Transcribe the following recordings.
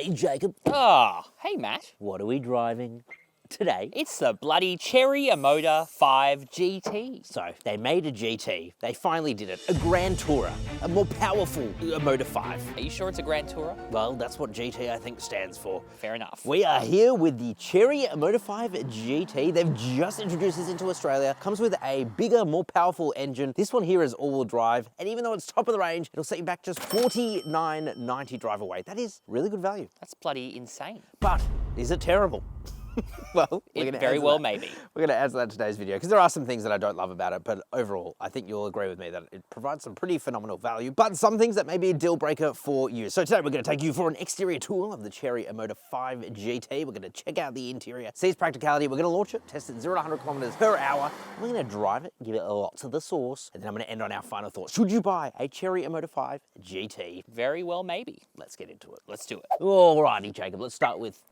Hey, Jacob. Ah, hey Matt. What are we driving today? It's the bloody Chery Omoda 5 GT. So, they made a GT. They finally did it. A Grand Tourer. A more powerful Omoda 5. Are you sure it's a Grand Tourer? Well, that's what GT, I think, stands for. Fair enough. We are here with the Chery Omoda 5 GT. They've just introduced this into Australia. Comes with a bigger, more powerful engine. This one here is all-wheel drive. And even though it's top of the range, it'll set you back just $49.90 drive away. That is really good value. That's bloody insane. But is it terrible? Well, It very well may be. We're going to answer that in today's video because there are some things that I don't love about it, but overall, I think you'll agree with me that it provides some pretty phenomenal value, but some things that may be a deal breaker for you. So today we're going to take you for an exterior tour of the Chery Omoda 5 GT. We're going to check out the interior, see its practicality. We're going to launch it, test it 0 to 100 kilometers per hour. We're going to drive it, give it lots of the sauce, and then I'm going to end on our final thoughts. Should you buy a Chery Omoda 5 GT? Very well maybe. Let's get into it. Let's do it. Alrighty, Jacob, let's start with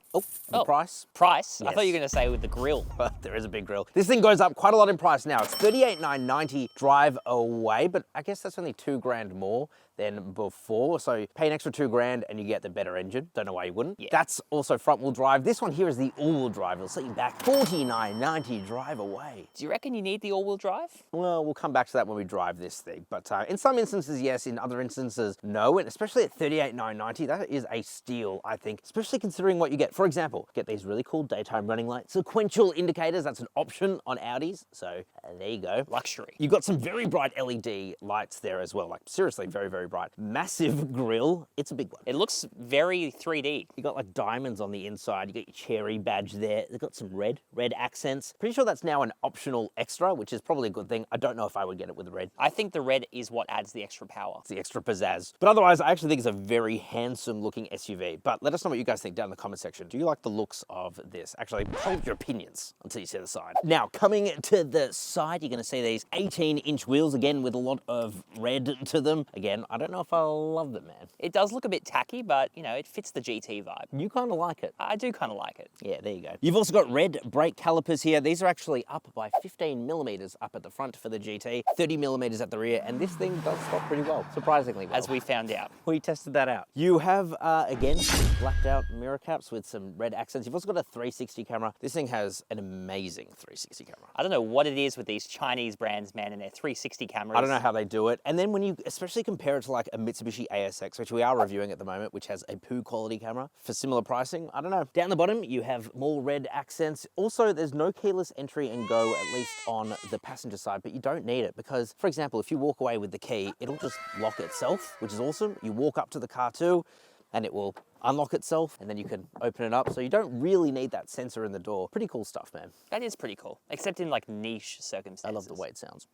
the price. Price? Yes. I thought you were going to say with the grill. There is a big grill. This thing goes up quite a lot in price now. It's $38,990 drive away, but I guess that's only $2,000 more than before. So pay an extra $2,000 and you get the better engine. Don't know why you wouldn't. Yeah. That's also front wheel drive. This one here is the all wheel drive. It'll set you back $49.90 drive away. Do you reckon you need the all-wheel drive? Well, we'll come back to that when we drive this thing. But in some instances, yes. In other instances, no. And especially at $38,990, that is a steal, I think. Especially considering what you get. For example, get these really cool daytime running lights. Sequential indicators, that's an option on Audis. So there you go. Luxury. You've got some very bright LED lights there as well. Like seriously, very, very bright. Massive grille. It's a big one. It looks very 3D. You got like diamonds on the inside. You got your Chery badge there. They've got some red accents. Pretty sure that's now an optional extra, which is probably a good thing. I don't know if I would get it with the red. I think the red is what adds the extra power. It's the extra pizzazz. But otherwise, I actually think it's a very handsome looking SUV. But let us know what you guys think down in the comment section. Do you like the looks of this? Actually, hold your opinions until you see the side. Now, coming to the side, you're going to see these 18-inch wheels, again, with a lot of red to them. Again, I don't know if I love them, man. It does look a bit tacky, but, you know, it fits the GT vibe. You kind of like it. I do kind of like it. Yeah, there you go. You've also got red brake calipers here. These are actually up by 15 millimeters up at the front for the GT, 30 millimeters at the rear, and this thing does stop pretty well, surprisingly well. As we found out. We tested that out. You have, again, blacked out mirror caps with some red accents. You've also got a 360 camera. This thing has an amazing 360 camera. I don't know what it is with these Chinese brands, man, and their 360 cameras. I don't know how they do it. And then when you especially compare it to like a Mitsubishi ASX, which we are reviewing at the moment, which has a poo quality camera for similar pricing, I don't know. Down the bottom, you have more red accents. Also, there's no keyless entry and go, at least on the passenger side, but you don't need it because, for example, if you walk away with the key, it'll just lock itself, which is awesome. You walk up to the car too, and it will unlock itself, and then you can open it up. So you don't really need that sensor in the door. Pretty cool stuff, man. That is pretty cool, except in like niche circumstances. I love the way it sounds.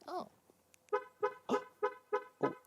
Oh.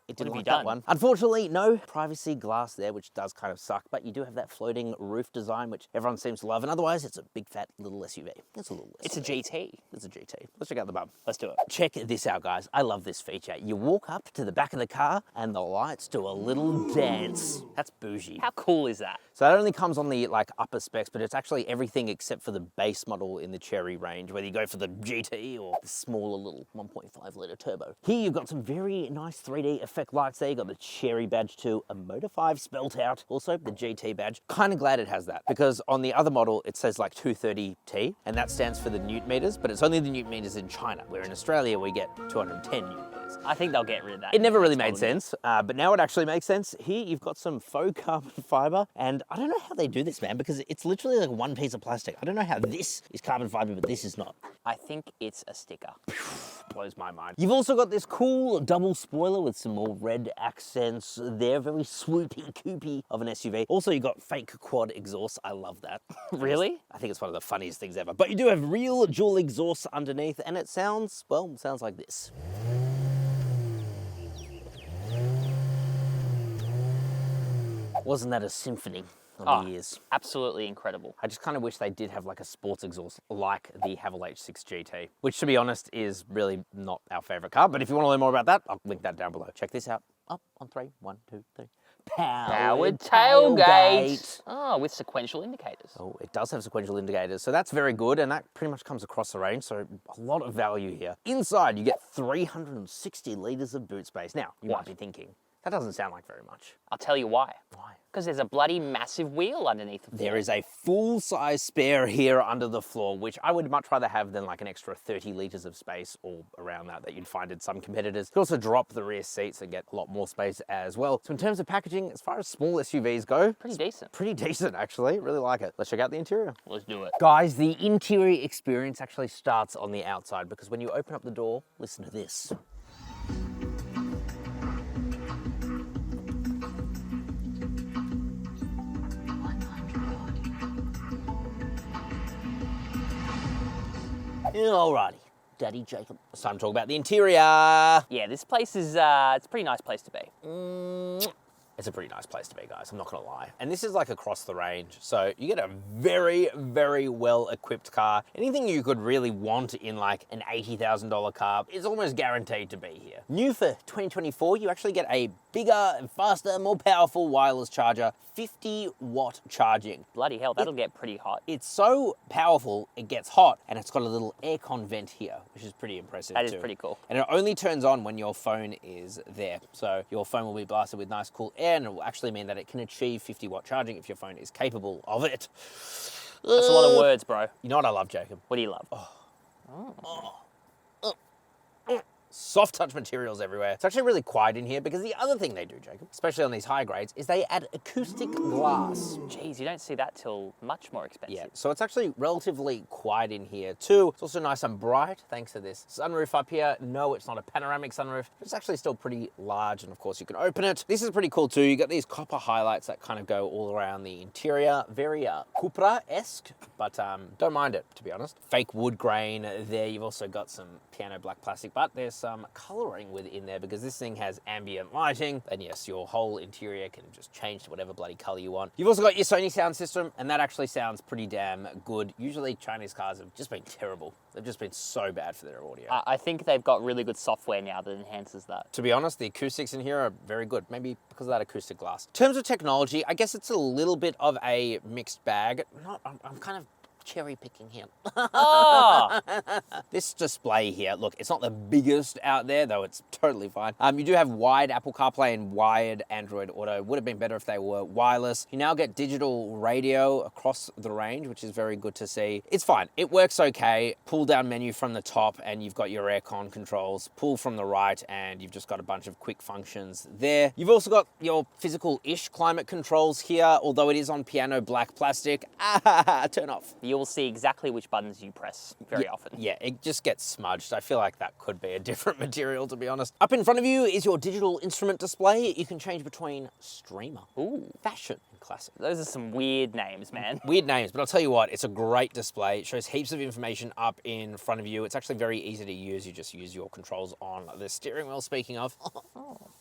It didn't have you like that done? one. Unfortunately, no privacy glass there, which does kind of suck, but you do have that floating roof design, which everyone seems to love. And otherwise, it's a big fat little SUV. It's a little SUV. It's a GT. It's a GT. Let's check out the bum. Let's do it. Check this out, guys. I love this feature. You walk up to the back of the car and the lights do a little dance. That's bougie. How cool is that? So that only comes on the like upper specs, but it's actually everything except for the base model in the Chery range, whether you go for the GT or the smaller little 1.5 litre turbo. Here you've got some very nice 3D effect lights there. You've got the Chery badge too, a Motor 5 spelt out. Also the GT badge. Kind of glad it has that because on the other model it says like 230T and that stands for the newton meters, but it's only the newton meters in China, where in Australia we get 210 newton meters. I think they'll get rid of that. It never really made sense, but now it actually makes sense. Here you've got some faux carbon fiber, and I don't know how they do this, man, because it's literally like one piece of plastic. I don't know how this is carbon fiber, but this is not. I think it's a sticker. Blows my mind. You've also got this cool double spoiler with some more red accents there. Very swoopy, coopy of an SUV. Also, you've got fake quad exhaust. I love that. Really? I think it's one of the funniest things ever. But you do have real dual exhausts underneath, and it sounds, well, sounds like this. Wasn't that a symphony on the ears? Absolutely incredible. I just kind of wish they did have like a sports exhaust like the Haval H6 GT, which to be honest is really not our favorite car. But if you want to learn more about that, I'll link that down below. Check this out. Up on 3, 1, 2, 3. Powered tailgate. Oh, with sequential indicators. Oh, it does have sequential indicators, so that's very good, and that pretty much comes across the range, so a lot of value here. Inside, you get 360 litres of boot space. Now, you might be thinking, That doesn't sound like very much. I'll tell you why. Why? Because there's a bloody massive wheel underneath the floor. There is a full-size spare here under the floor, which I would much rather have than like an extra 30 litres of space or around that you'd find in some competitors. You can also drop the rear seats and get a lot more space as well. So in terms of packaging, as far as small SUVs go, Pretty decent. pretty decent actually. Really like it. Let's check out the interior. Let's do it. Guys, the interior experience actually starts on the outside because when you open up the door, listen to this. Alrighty, Daddy Jacob. It's time to talk about the interior. Yeah, this place is, it's a pretty nice place to be. It's a pretty nice place to be, guys, I'm not gonna lie. And this is like across the range, so you get a very, very well-equipped car. Anything you could really want in like an $80,000 car is almost guaranteed to be here. New for 2024, you actually get a bigger, faster, more powerful wireless charger, 50-watt charging. Bloody hell, that'll get pretty hot. It's so powerful, it gets hot, and it's got a little aircon vent here, which is pretty impressive That is too. pretty cool. And it only turns on when your phone is there. So your phone will be blasted with nice cool air, and it will actually mean that it can achieve 50-watt charging if your phone is capable of it. That's a lot of words, bro. You know what I love, Jacob? What do you love? Soft touch materials everywhere. It's actually really quiet in here because the other thing they do, Jacob, especially on these high grades, is they add acoustic glass. Jeez, you don't see that till much more expensive. Yeah, so it's actually relatively quiet in here too. It's also nice and bright thanks to this sunroof up here. No, it's not a panoramic sunroof. It's actually still pretty large, and of course you can open it. This is pretty cool too. You got these copper highlights that kind of go all around the interior. Very Cupra-esque, but don't mind it, to be honest. Fake wood grain there. You've also got some piano black plastic, but there's some coloring within there because this thing has ambient lighting, and yes, your whole interior can just change to whatever bloody color you want. You've also got your Sony sound system, and that actually sounds pretty damn good. Usually Chinese cars have just been terrible. They've just been so bad for their audio. I think they've got really good software now that enhances that. To be honest, the acoustics in here are very good, maybe because of that acoustic glass. In terms of technology, I guess it's a little bit of a mixed bag. I'm kind of cherry picking here. Oh! This display here, look, it's not the biggest out there, though it's totally fine. You do have wired Apple CarPlay and wired Android Auto. Would have been better if they were wireless. You now get digital radio across the range, which is very good to see. It's fine. It works okay. Pull down menu from the top and you've got your aircon controls. Pull from the right and you've just got a bunch of quick functions there. You've also got your physical-ish climate controls here, although it is on piano black plastic. Turn off. You'll see exactly which buttons you press very often. Yeah, it just gets smudged. I feel like that could be a different material, to be honest. Up in front of you is your digital instrument display. You can change between streamer, fashion, and classic. Those are some weird names, man. Weird names, but I'll tell you what, it's a great display. It shows heaps of information up in front of you. It's actually very easy to use. You just use your controls on the steering wheel, speaking of.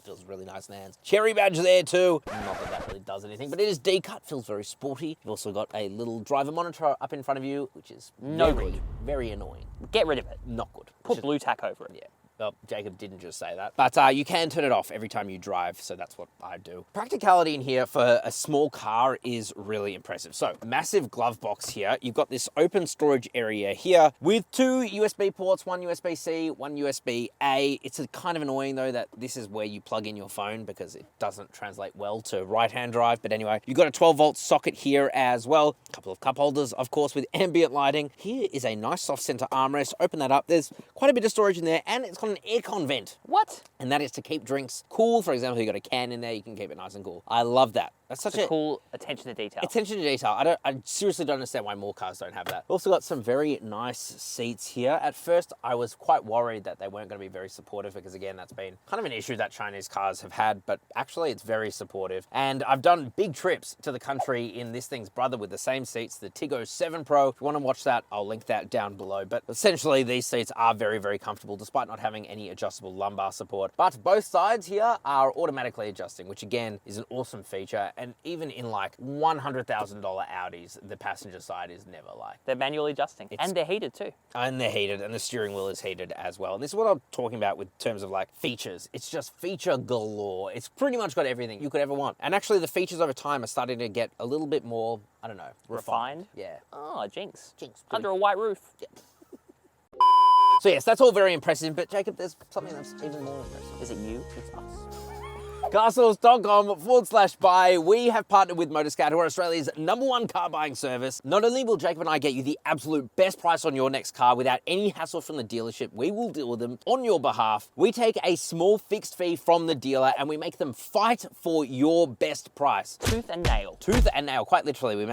Feels really nice in the hands. Chery badge there too. Not that that really does anything, but it is D-cut, feels very sporty. You've also got a little driver monitor up in front of you, which is very annoying. Get rid of it. Not good. Put blue tack over it. Yeah. Well, Jacob didn't just say that. But you can turn it off every time you drive, so that's what I do. Practicality in here for a small car is really impressive. So, massive glove box here. You've got this open storage area here with 2 USB ports, 1 USB-C, 1 USB-A. It's kind of annoying, though, that this is where you plug in your phone because it doesn't translate well to right-hand drive. But anyway, you've got a 12-volt socket here as well. A couple of cup holders, of course, with ambient lighting. Here is a nice soft center armrest. Open that up. There's quite a bit of storage in there, and it's got an aircon vent. What? And that is to keep drinks cool. For example, you got a can in there, you can keep it nice and cool. I love that. That's such a cool attention to detail. Attention to detail. I seriously don't understand why more cars don't have that. Also got some very nice seats here. At first, I was quite worried that they weren't going to be very supportive because, again, that's been kind of an issue that Chinese cars have had, but actually it's very supportive. And I've done big trips to the country in this thing's brother with the same seats, the Tiggo 7 Pro. If you want to watch that, I'll link that down below. But essentially, these seats are very, very comfortable despite not having any adjustable lumbar support. But both sides here are automatically adjusting, which again is an awesome feature. And even in like $100,000 Audis, the passenger side is never like. They're manually adjusting. And they're heated too. And they're heated, and the steering wheel is heated as well. And this is what I'm talking about with terms of like features. It's just feature galore. It's pretty much got everything you could ever want. And actually the features over time are starting to get a little bit more, I don't know, refined. Yeah. Oh, jinx. Jinx. Under a white roof. Yeah. So yes, that's all very impressive, but Jacob, there's something that's even more impressive. Is it you? It's us. CarSauce.com/buy. We have partnered with Motorscout, who are Australia's #1 car buying service. Not only will Jacob and I get you the absolute best price on your next car without any hassle from the dealership, we will deal with them on your behalf. We take a small fixed fee from the dealer and we make them fight for your best price. Tooth and nail. Tooth and nail, quite literally, we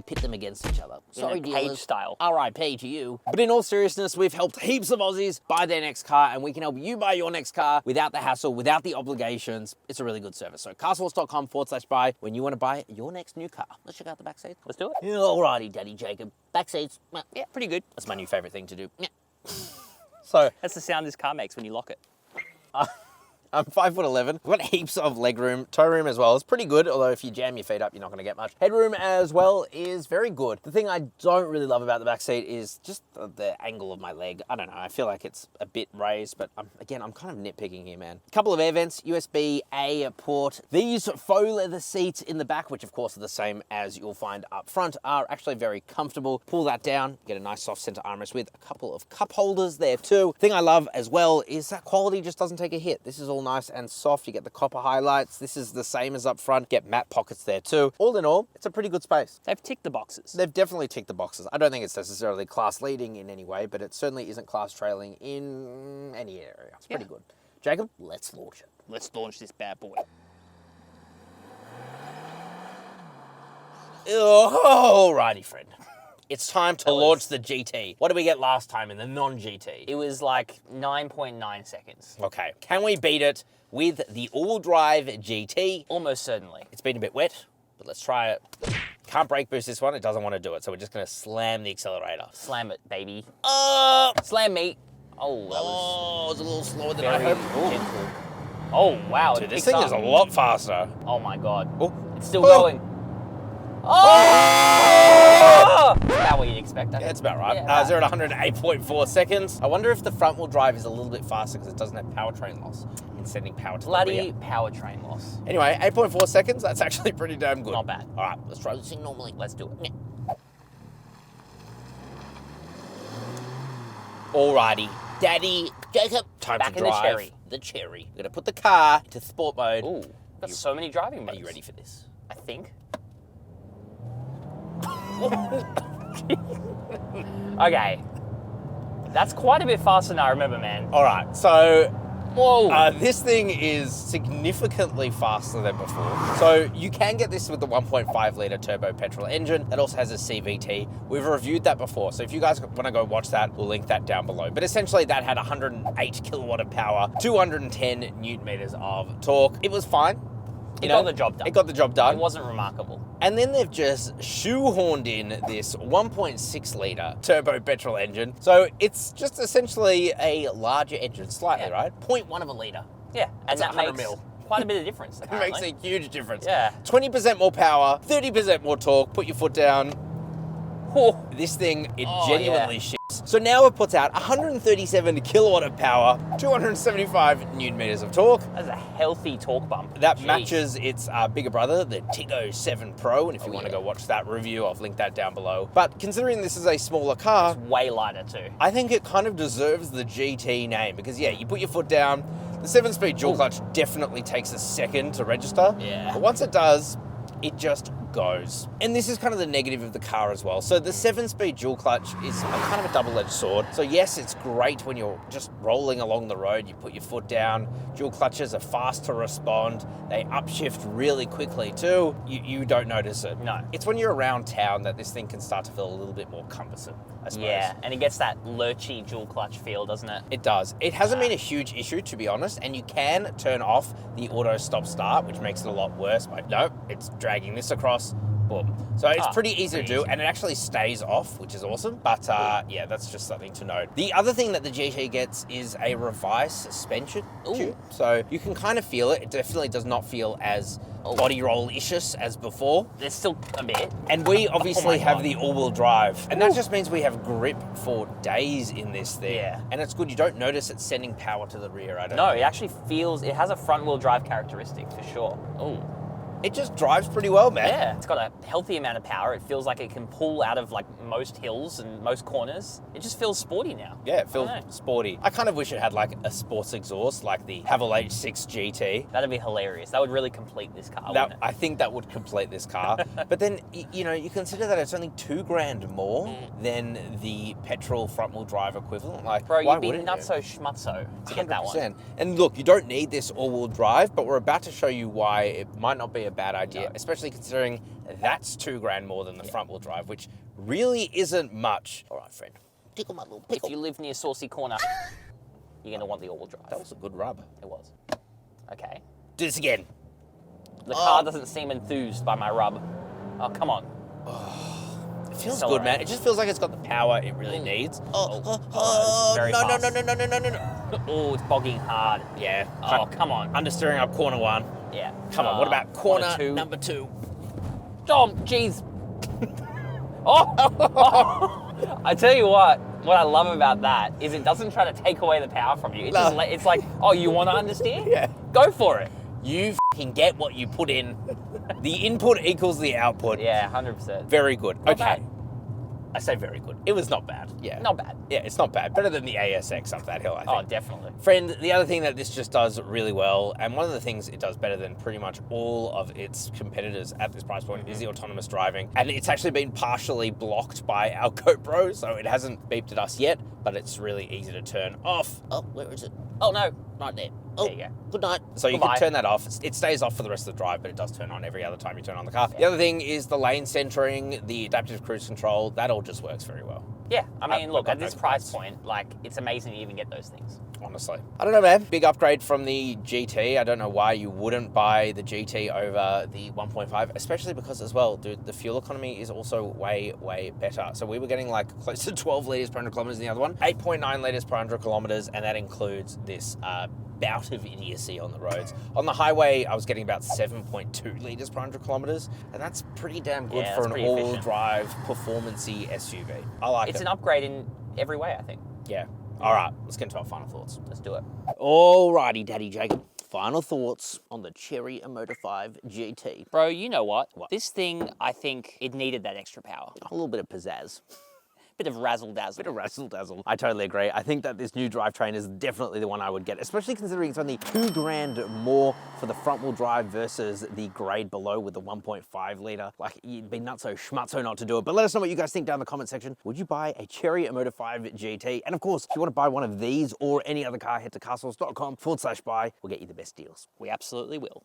pit them against each other. Sorry, in a dealers. cage style. RIP to you. But in all seriousness, we've helped heaps of Aussies buy their next car, and we can help you buy your next car without the hassle, without the obligations. It's a really good service. So CarSauce.com/buy when you want to buy your next new car. Let's check out the back seats. Let's do it. Alrighty, Daddy Jacob. Back seats. Yeah, pretty good. That's my new favorite thing to do. So That's the sound this car makes when you lock it. I'm 5'11". I've got heaps of leg room. Toe room as well. It's pretty good, although if you jam your feet up, you're not going to get much. Headroom as well is very good. The thing I don't really love about the back seat is just the angle of my leg. I don't know. I feel like it's a bit raised, but again, I'm kind of nitpicking here, man. A couple of air vents, USB-A port. These faux leather seats in the back, which of course are the same as you'll find up front, are actually very comfortable. Pull that down, get a nice soft center armrest with a couple of cup holders there too. Thing I love as well is that quality just doesn't take a hit. This is all nice and soft. You get the copper highlights. This is the same as up front. Get matte pockets there too. All in all, it's a pretty good space. They've ticked the boxes. They've definitely ticked the boxes. I don't think it's necessarily class leading in any way, but it certainly isn't class trailing in any area. It's pretty good. Jacob, let's launch it. Let's launch this bad boy. Alrighty, friend. It's time to launch the GT. What did we get last time in the non-GT? It was like 9.9 seconds. Okay, can we beat it with the all-wheel drive GT? Almost certainly. It's been a bit wet, but let's try it. Can't brake boost this one. It doesn't want to do it, so we're just going to slam the accelerator. Slam it, baby. Oh! Slam me. Oh, that was Oh, it's a little slower than very I hoped. gentle. Oh, wow. Dude, it this picks thing up. is a lot faster. Oh, my God. Oh. It's still going. Oh! Is that what you'd expect? Yeah, it's about right. Yeah, 0 to 108.4 seconds. I wonder if the front wheel drive is a little bit faster because it doesn't have powertrain loss in sending power to the rear. Bloody powertrain loss. Anyway, 8.4 seconds. That's actually pretty damn good. Not bad. All right, let's try this thing normally. Let's do it. Alrighty, Daddy Jacob, time Back to in the drive Chery. the Chery. We're gonna put the car into sport mode. Ooh, got so many driving Are modes. you ready for this? I think. Okay. That's quite a bit faster than I remember, man. All right, so Whoa. this thing is significantly faster than before. So you can get this with the 1.5 litre turbo petrol engine. That also has a CVT. We've reviewed that before. So if you guys want to go watch that, we'll link that down below. But essentially that had 108 kilowatt of power, 210 newton meters of torque. It was fine. It got the job done. It got the job done. It wasn't remarkable. And then they've just shoehorned in this 1.6 litre turbo petrol engine. So it's just essentially a larger engine, slightly, right? 0.1 of a litre. Yeah, and That's that 100 makes mil. quite a bit of difference, It apparently. makes a huge difference. Yeah. 20% more power, 30% more torque. Put your foot down. Oh, This thing, it Oh, genuinely yeah. shits. So now it puts out 137 kilowatt of power, 275 newton meters of torque. that's a healthy torque bump. That Jeez. matches its bigger brother, the Tiggo 7 Pro, and if you want to go watch that review, I'll link that down below. But considering this is a smaller car, Way lighter, too. I think it kind of deserves the GT name because, yeah, you put your foot down, the 7-speed dual clutch definitely takes a second to register. Yeah. But once it does, it just goes. And this is kind of the negative of the car as well. So the 7-speed dual clutch is kind of a double-edged sword. So yes, it's great when you're just rolling along the road, you put your foot down, dual clutches are fast to respond, they upshift really quickly too. You don't notice it. No. It's when you're around town that this thing can start to feel a little bit more cumbersome, I suppose. Yeah, and it gets that lurchy dual clutch feel, doesn't it? It does. It hasn't been a huge issue, to be honest, and you can turn off the auto stop start, which makes it a lot worse, but nope, it's dragging this across, boom. So it's pretty easy to do, and it actually stays off, which is awesome, but yeah, that's just something to note. The other thing that the GT gets is a revised suspension tube, so you can kind of feel it. It definitely does not feel as body roll-ishous as before. There's still a bit. And we obviously my have God. the all-wheel drive, and that just means we have grip for days in this thing. Yeah. And it's good. You don't notice it sending power to the rear. I don't No, know. it actually feels, it has a front wheel drive characteristic for sure. Oh, It just drives pretty well, man. Yeah, it's got a healthy amount of power. It feels like it can pull out of like most hills and most corners. It just feels sporty now. Yeah, it feels sporty. I kind of wish it had like a sports exhaust, like the Haval H6 GT. That'd be hilarious. That would really complete this car, wouldn't it? I think that would complete this car. But then, you know, you consider that it's only $2,000 more than the petrol front-wheel drive equivalent. Like, Bro, why you'd be wouldn't nutso schmutso to get that one. 100%. And look, you don't need this all-wheel drive, but we're about to show you why it might not be a bad idea, especially considering that's $2,000 more than the front-wheel drive, which really isn't much. All right, friend, tickle my little pickle. If you live near Saucy Corner, you're going to want the all-wheel drive. That was a good rub. It was. Okay. Do this again. The car doesn't seem enthused by my rub. Oh, come on. It feels good, man. It just feels like it's got the power it really needs. This is very no, fast. Oh, it's bogging hard. Yeah. Oh, come on. Understeering up corner 1. Yeah. Come on, what about corner two? number 2? Oh, jeez. Oh! I tell you what I love about that is it doesn't try to take away the power from you. It just it's like, oh, you want to understand? Yeah. Go for it. You can get what you put in. The input equals the output. Yeah, 100%. Very good. Not Okay. bad. I say very good. It was not bad. Yeah. Not bad. Yeah, it's not bad. Better than the ASX up that hill, I think. Oh, definitely. Friend, the other thing that this just does really well, and one of the things it does better than pretty much all of its competitors at this price point, is the autonomous driving. And it's actually been partially blocked by our GoPro, so it hasn't beeped at us yet, but it's really easy to turn off. Oh, where is it? Oh, no. Right there. There you go. Good night. So you Goodbye. can turn that off. It stays off for the rest of the drive, but it does turn on every other time you turn on the car. The other thing is the lane centering, the adaptive cruise control. That all just works very well. Yeah, I mean, look, got at this no price complaints. point, like, it's amazing you even get those things. Honestly. I don't know, man. Big upgrade from the GT. I don't know why you wouldn't buy the GT over the 1.5, especially because as well, dude, the fuel economy is also way, way better. So we were getting like close to 12 litres per 100 kilometres in the other one, 8.9 litres per 100 kilometres, and that includes this bout of idiocy on the roads. On the highway, I was getting about 7.2 litres per 100 kilometres, and that's pretty damn good for an all-wheel drive, performance-y SUV. I like it. It's an upgrade in every way, I think. Yeah. All right, let's get into our final thoughts. Let's do it. Alrighty, Daddy Jacob. Final thoughts on the Chery Omoda 5 GT. Bro, you know what? This thing, I think it needed that extra power. A little bit of pizzazz. Bit of razzle-dazzle. Bit of razzle-dazzle. I totally agree. I think that this new drivetrain is definitely the one I would get, especially considering it's only $2,000 more for the front-wheel drive versus the grade below with the 1.5 litre. Like, you'd be nutso schmutso not to do it. But let us know what you guys think down in the comment section. Would you buy a Chery Omoda 5 GT? And of course, if you want to buy one of these or any other car, head to carsauce.com/buy. We'll get you the best deals. We absolutely will.